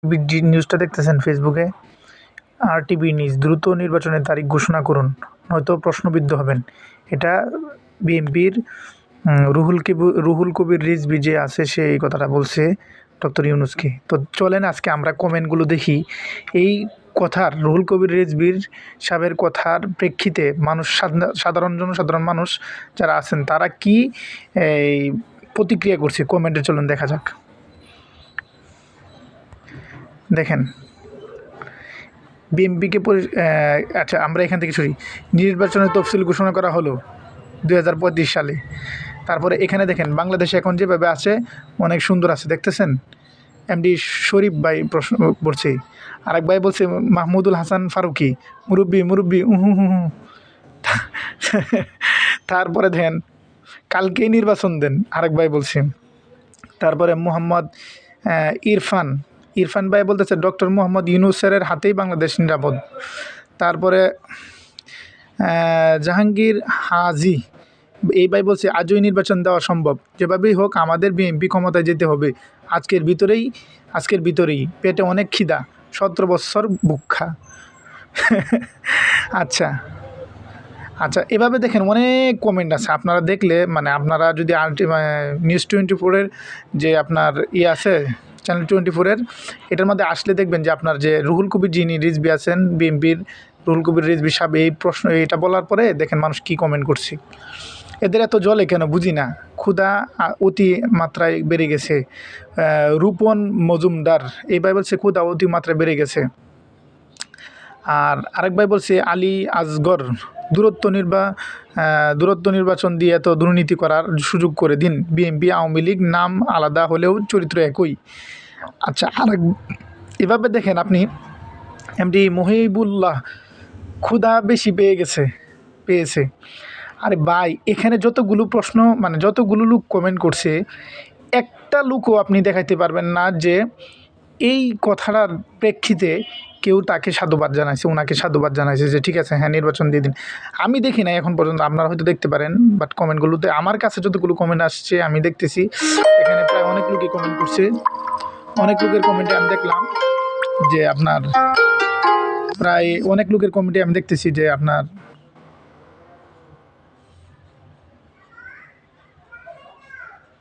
Big নিউজটা দেখতেছেন ফেসবুকে। আরটিভি নিউজ, দ্রুত নির্বাচনের তারিখ ঘোষণা করুন, নয়তো প্রশ্নবিদ্ধ হবেন। এটা বিএনপির রুহুল কবির রিজভী যে আছে সে এই কথাটা বলছে ডক্টর ইউনূসকে। তো চলেন আজকে আমরা কমেন্টগুলো দেখি। এই কথার রুহুল কবির রিজভীর সাহেবের কথার প্রেক্ষিতে মানুষ, জনসাধারণ মানুষ যারা আছেন তারা কি এই প্রতিক্রিয়া করছে কমেন্টে চলুন দেখা যাক। দেখেন বিএনপিকে আচ্ছা আমরা এখান থেকে শুনি। নির্বাচনের তফসিল ঘোষণা করা হলো 2025 সালে। তারপরে এখানে দেখেন বাংলাদেশে এখন যেভাবে আছে অনেক সুন্দর আছে, দেখতেছেন। এমডি শরীফ ভাই প্রশ্ন করছে, আরেক ভাই বলছে মাহমুদুল হাসান ফারুকি, মুরব্বী মুরব্বী উহু হু হু। তারপরে দেখেন কালকেই নির্বাচন দেন, আরেক ভাই বলছে। তারপরে মোহাম্মদ ইরফান ভাই বলতেছে ডক্টর মোহাম্মদ ইউনূসের হাতেই বাংলাদেশ নিরাপদ। তারপরে জাহাঙ্গীর হাজি এই ভাই বলছে আজই নির্বাচন দেওয়া সম্ভব, যেভাবেই হোক আমাদের বিএনপি ক্ষমতায় যেতে হবে আজকের ভিতরেই পেটে অনেক খিদা, 17 বছর বুক্ষা। আচ্ছা আচ্ছা, এভাবে দেখেন অনেক কমেন্ট আছে, আপনারা দেখলে মানে আপনারা যদি নিউজ 24-এর যে আপনার আছে চ্যানেল 24-এর, এটার মধ্যে আসলে দেখবেন যে আপনার যে রুহুল কবির যিনি রিজভী আছেন বিএনপির, রুহুল কবির রিজভী সাহেব এই প্রশ্ন এটা বলার পরে দেখেন মানুষ কি কমেন্ট করছে। এদের এত জলে কেন বুঝি না, ক্ষুধা অতি মাত্রায় বেড়ে গেছে। রূপন মজুমদার এই ভাই বলছে ক্ষুধা অতি মাত্রায় বেড়ে গেছে। আর আরেক ভাই বলছে আলী আসগর দূরত্ব নির্বাচন দিয়ে এত দুর্নীতি করার সুযোগ করে দিন, বিএনপি আওয়ামী লীগ নাম আলাদা হলেও চরিত্র একই। আচ্ছা এভাবে দেখেন আপনি এমডি মহিবুল্লাহ ক্ষুধা বেশি পেয়েছে। আরে ভাই এখানে যতগুলো প্রশ্ন মানে যতগুলো লোক কমেন্ট করছে, একটা লোকও আপনি দেখাইতে পারবেন না যে এই কথাটার প্রেক্ষিতে কেউ তাকে সাধুবাদ জানাইছে, ওনাকে সাধুবাদ জানাইছে যে ঠিক আছে হ্যাঁ নির্বাচন দিয়ে দিন। আমি দেখি না এখন পর্যন্ত, আপনারা হয়তো দেখতে পারেন, বাট কমেন্টগুলোতে আমার কাছে যতগুলো কমেন্ট আসছে আমি দেখতেছি এখানে প্রায় অনেক লোকই কমেন্ট করছে। অনেক লোকের কমেন্টে আমি দেখলাম যে আপনার প্রায় অনেক লোকের কমেন্টে আমি দেখতেছি যে আপনার